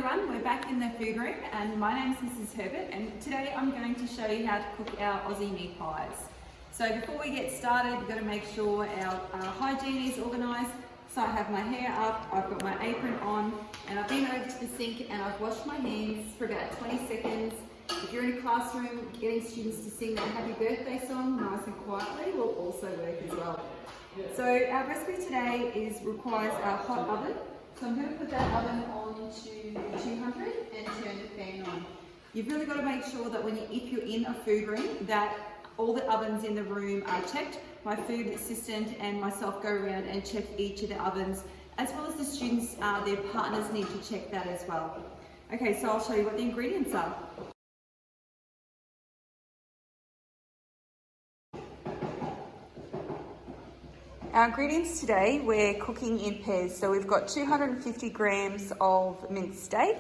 everyone, we're back in the food room and my name is Mrs. Herbert and today I'm going to show you how to cook our Aussie meat pies. So before we get started, we've got to make sure our hygiene is organised. So I have my hair up, I've got my apron on and I've been over to the sink and I've washed my hands for about 20 seconds. If you're in a classroom, getting students to sing that happy birthday song nice and quietly will also work as well. So our recipe today requires our hot oven. So I'm going to put that oven on to 200 and turn the fan on. You've really got to make sure that if you're in a food room, that all the ovens in the room are checked. My food assistant and myself go around and check each of the ovens, as well as the students, their partners need to check that as well. Okay, so I'll show you what the ingredients are. Our ingredients today, we're cooking in pairs. So we've got 250 grams of minced steak.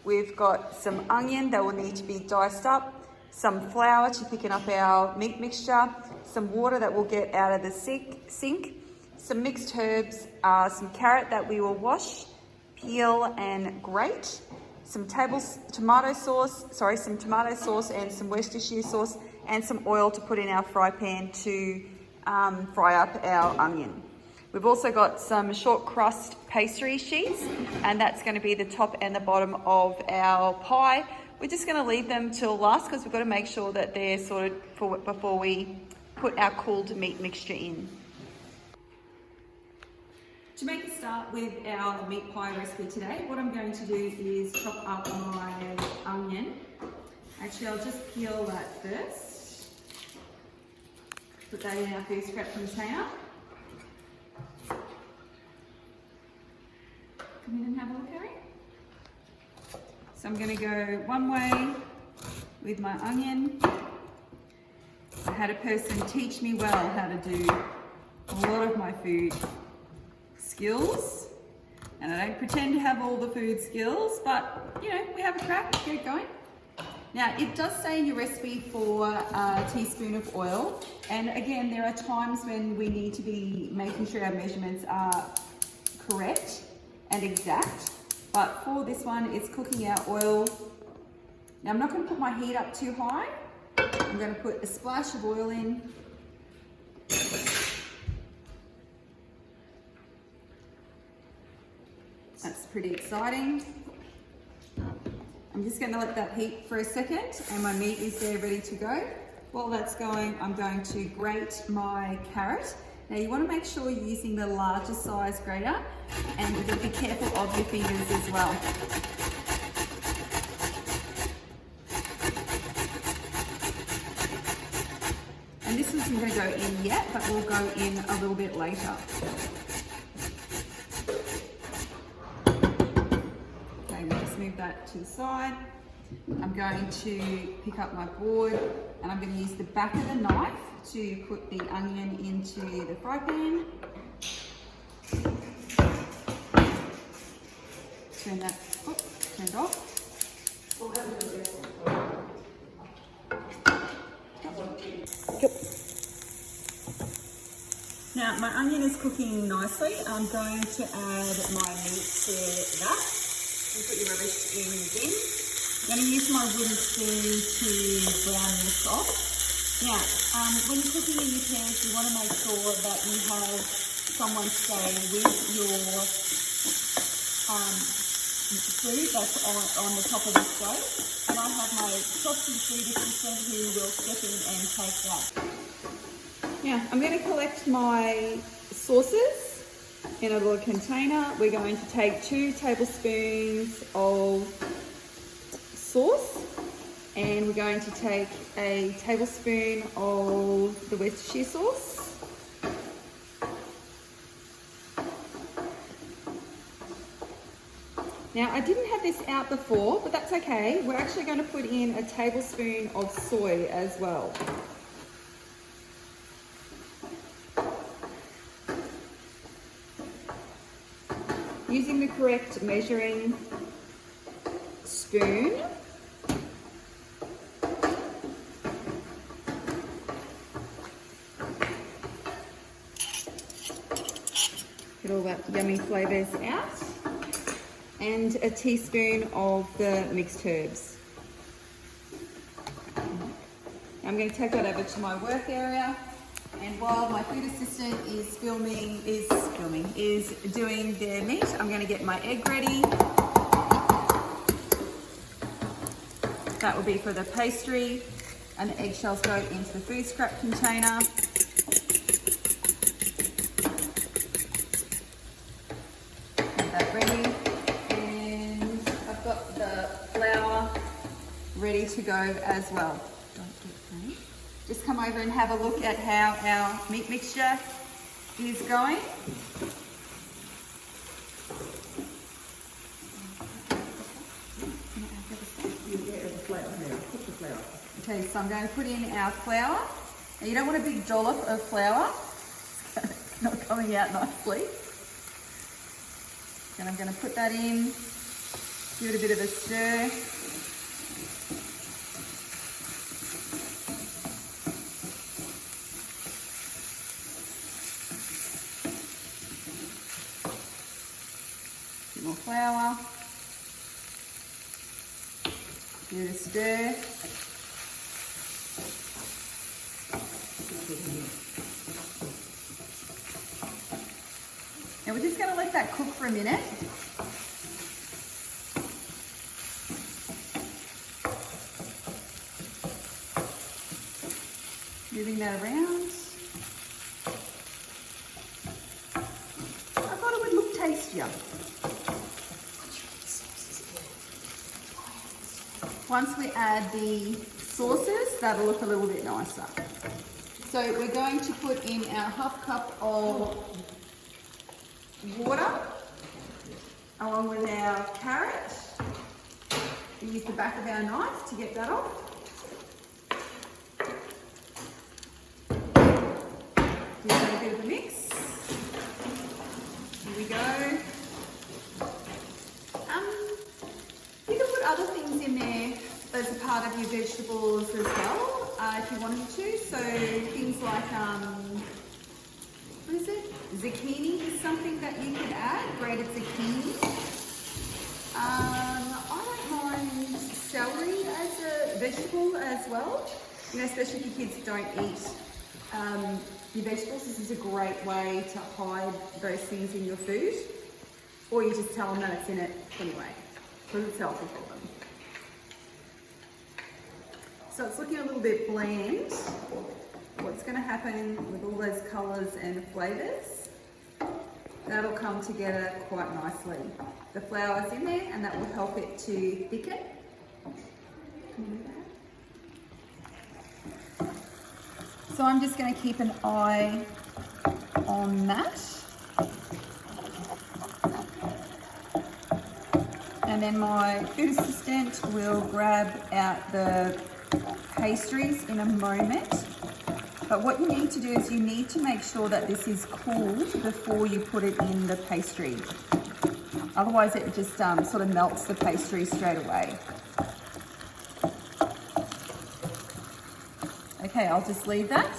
We've got some onion that will need to be diced up, some flour to thicken up our meat mixture, some water that we'll get out of the sink, some mixed herbs, some carrot that we will wash, peel and grate, some tomato sauce and some Worcestershire sauce, and some oil to put in our fry pan to fry up our onion. We've also got some short crust pastry sheets, and that's going to be the top and the bottom of our pie. We're just going to leave them till last because we've got to make sure that they're sorted before we put our cooled meat mixture in. To make a start with our meat pie recipe today, what I'm going to do is chop up my onion. Actually, I'll just peel that first. Put that in our food scrap container. Come in and have a look, Harry. So I'm going to go one way with my onion. I had a person teach me well how to do a lot of my food skills. And I don't pretend to have all the food skills, but you know, we have a crack, get it going. Now, it does say in your recipe for a teaspoon of oil, and again, there are times when we need to be making sure our measurements are correct and exact, but for this one, it's cooking our oil. Now, I'm not going to put my heat up too high. I'm going to put a splash of oil in. That's pretty exciting. I'm just going to let that heat for a second and my meat is there ready to go. While that's going, I'm going to grate my carrot. Now you want to make sure you're using the larger size grater and you've got to be careful of your fingers as well. And this isn't going to go in yet, but will go in a little bit later. Move that to the side. I'm going to pick up my board and I'm going to use the back of the knife to put the onion into the fry pan. Turn that, turned off. Yep. Now my onion is cooking nicely. I'm going to add my meat to that. And put your rubbish in the bin. I'm going to use my wooden spoon to brown this off. Now, when you're cooking in your pans, you want to make sure that you have someone stay with your food that's on the top of the stove. And I have my trusty food assistant who will step in and take that. Now, I'm going to collect my sauces in a little container. We're going to take 2 tablespoons of sauce and we're going to take a tablespoon of the Worcestershire sauce. Now I didn't have this out before, but that's okay. We're actually going to put in a tablespoon of soy as well. Using the correct measuring spoon, get all that yummy flavours out. and a teaspoon of the mixed herbs. I'm going to take that over to my work area, and while my food assistant is doing their meat, I'm going to get my egg ready. That will be for the pastry, and the eggshells go into the food scrap container. Get that ready, and I've got the flour ready to go as well. Just come over and have a look at how our meat mixture is going. Okay, so I'm going to put in our flour. Now you don't want a big dollop of flour. It's not coming out nicely. And I'm going to put that in, give it a bit of a stir. More flour, give it a stir. Now we're just going to let that cook for a minute. Moving that around. I thought it would look tastier. Once we add the sauces, that'll look a little bit nicer. So we're going to put in our half cup of water along with our carrot. We use the back of our knife to get that off. Give that a bit of a mix. Here we go. You can put other things in there as a part of your vegetables as well, if you wanted to. So things like, what is it? Zucchini is something that you could add, grated zucchini. I don't mind celery as a vegetable as well. You know, especially if your kids don't eat your vegetables, this is a great way to hide those things in your food. Or you just tell them that it's in it anyway, because it's healthy for them. So it's looking a little bit bland. What's going to happen with all those colours and flavours, that'll come together quite nicely. The flour's in there and that will help it to thicken. So I'm just going to keep an eye on that. And then my food assistant will grab out the pastries in a moment. But what you need to do is you need to make sure that this is cooled before you put it in the pastry. Otherwise it just sort of melts the pastry straight away. Okay, I'll just leave that.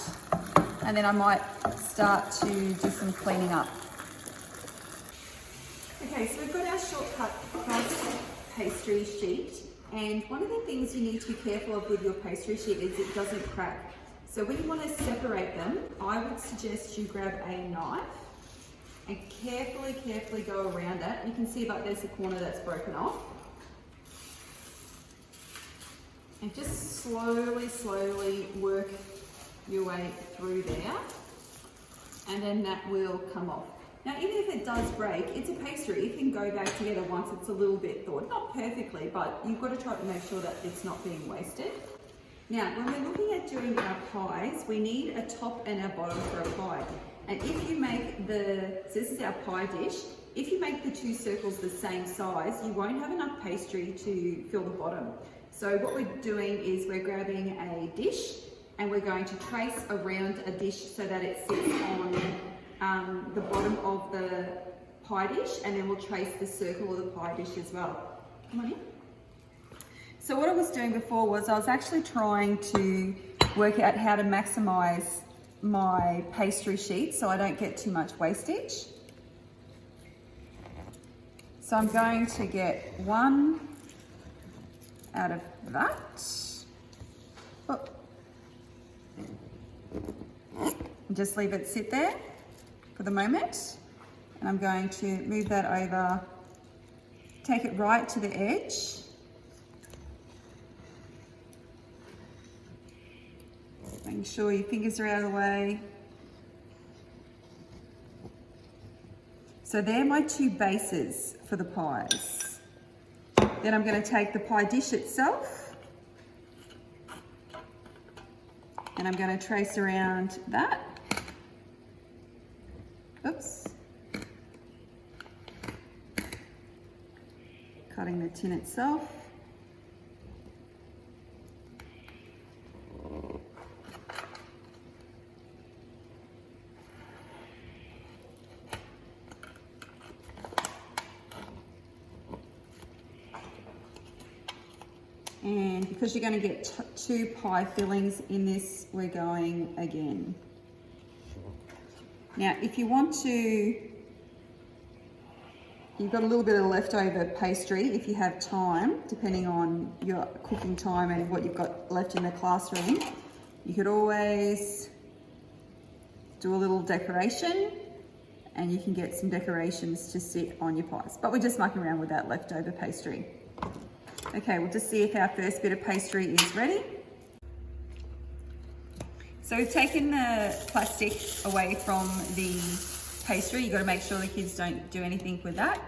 And then I might start to do some cleaning up. Okay, so we've got our shortcut crust pastry sheet. And one of the things you need to be careful of with your pastry sheet is it doesn't crack. So when you want to separate them, I would suggest you grab a knife and carefully go around it. You can see like there's a corner that's broken off. And just slowly work your way through there. And then that will come off. Now, even if it does break, it's a pastry. It can go back together once it's a little bit thawed. Not perfectly, but you've got to try to make sure that it's not being wasted. Now, when we're looking at doing our pies, we need a top and a bottom for a pie. And if you make so this is our pie dish, if you make the two circles the same size, you won't have enough pastry to fill the bottom. So what we're doing is we're grabbing a dish and we're going to trace around a dish so that it sits on the bottom of the pie dish, and then we'll trace the circle of the pie dish as well. Come on in. So what I was doing before was I was actually trying to work out how to maximize my pastry sheet so I don't get too much wastage. So I'm going to get one out of that. Oh. And just leave it sit there for the moment. And I'm going to move that over, take it right to the edge. Making sure your fingers are out of the way. So they're my two bases for the pies. Then I'm going to take the pie dish itself and I'm going to trace around that. Oops. Cutting the tin itself. And because you're going to get two pie fillings in this, we're going again. Now, if you want to, you've got a little bit of leftover pastry if you have time, depending on your cooking time and what you've got left in the classroom. You could always do a little decoration and you can get some decorations to sit on your pies. But we're just mucking around with that leftover pastry. Okay, we'll just see if our first bit of pastry is ready. So we've taken the plastic away from the pastry. You've got to make sure the kids don't do anything with that.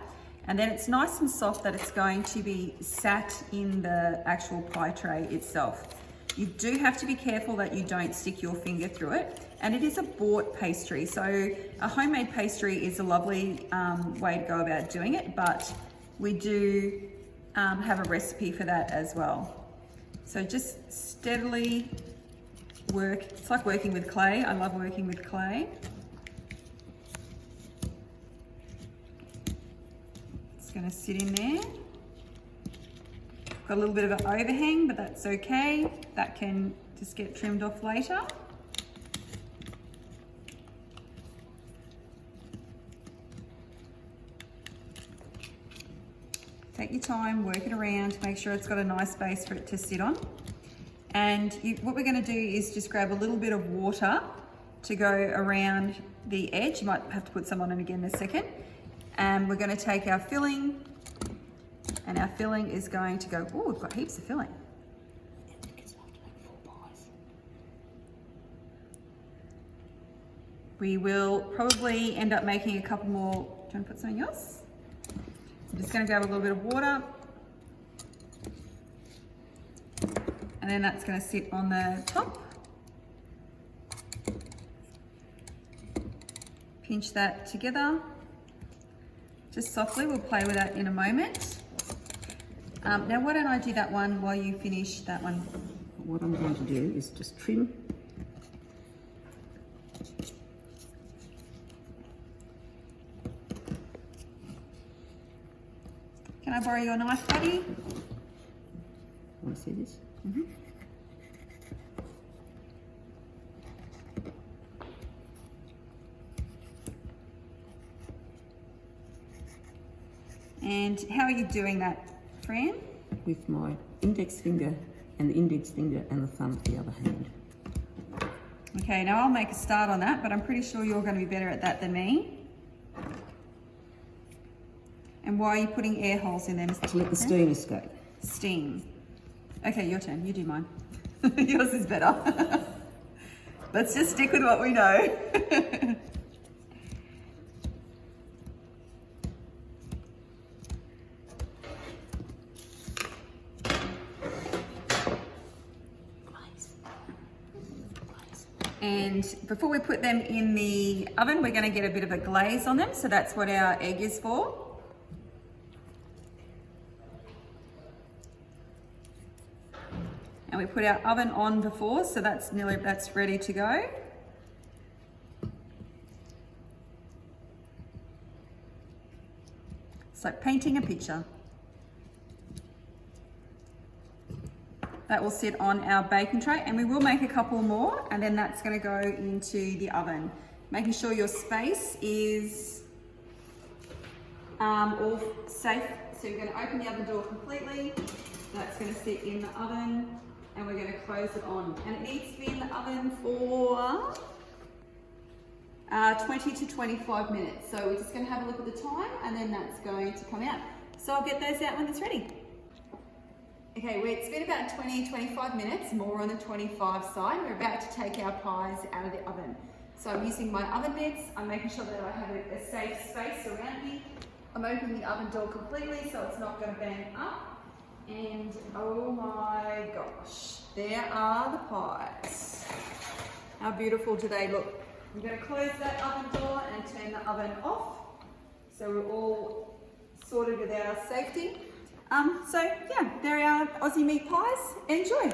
And then it's nice and soft that it's going to be sat in the actual pie tray itself. You do have to be careful that you don't stick your finger through it. And it is a bought pastry. So a homemade pastry is a lovely way to go about doing it, but we do have a recipe for that as well. So just steadily work. It's like working with clay. I love working with clay. It's going to sit in there. Got a little bit of an overhang, but that's okay. That can just get trimmed off later. Take your time, work it around, make sure it's got a nice base for it to sit on. And what we're going to do is just grab a little bit of water to go around the edge. You might have to put some on it again in a second. And we're going to take our filling, and our filling is going to go, oh, we've got heaps of filling. We will probably end up making a couple more. Do you want to put something else? I'm just going to grab a little bit of water, and then that's going to sit on the top. Pinch that together, just softly. We'll play with that in a moment. Now why don't I do that one while you finish that one? What I'm going to do is just trim. Can I borrow your knife, buddy? Want to see this? Mm-hmm. And how are you doing that, Fran? With my index finger and the index finger and the thumb of the other hand. Okay, now I'll make a start on that, but I'm pretty sure you're going to be better at that than me. And why are you putting air holes in there, Mr. To let the steam escape. Steam. Okay, your turn. You do mine. Yours is better. Let's just stick with what we know. And before we put them in the oven, we're going to get a bit of a glaze on them. So that's what our egg is for. And we put our oven on before, so that's ready to go. It's like painting a picture. That will sit on our baking tray, and we will make a couple more, and then that's going to go into the oven. Making sure your space is all safe. So you're going to open the oven door completely. That's going to sit in the oven, and we're going to close it on. And it needs to be in the oven for 20 to 25 minutes. So we're just going to have a look at the time, and then that's going to come out. So I'll get those out when it's ready. Okay, it's been about 20-25 minutes, more on the 25 side. We're about to take our pies out of the oven. So I'm using my oven mitts. I'm making sure that I have a safe space around me. I'm opening the oven door completely so it's not going to bang up. And oh my gosh, there are the pies. How beautiful do they look? I'm going to close that oven door and turn the oven off. So we're all sorted with our safety. So yeah, there are our Aussie meat pies. Enjoy.